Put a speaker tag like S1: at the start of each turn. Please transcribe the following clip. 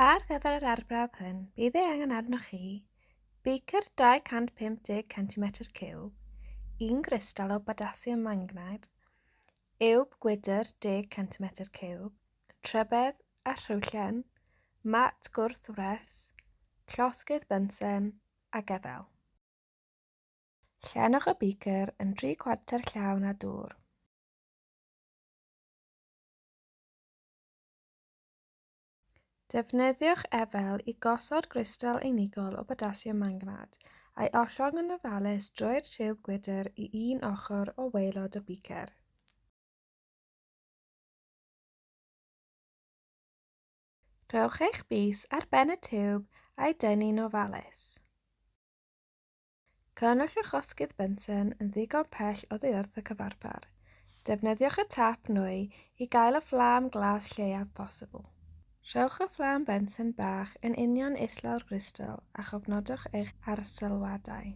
S1: Ar gyfer yr arbrawf hyn, bydd ei angen arnoch chi beaker 250 cm3, un grystal o bodasiwm manganêd, uwb gwydr 10 cm3, trybedd a rhywllen, mat gwrth-wres, llosgydd bensen a gefel. Llenwch y beaker yn 3/4 llawn â dŵr. Defnyddiwch efel i gosod grystal unigol o bodasiwm manganêd a'i ollwng yn ofalus drwy'r tiwb gwydr i un ochr o waelod y beaker. Rhowch eich bys ar ben y tiwb a'i dynnu'n ofalus. Cynnwch eich osgydd bensen yn ddigon pell oddi wrth y cyfarpar. Defnyddiwch y tap nwy i gael y fflam glas lleiaf posibl. Rhowch y fflam bensen bach yn union islaw'r grystal a chofnodwch eich arsylwadau.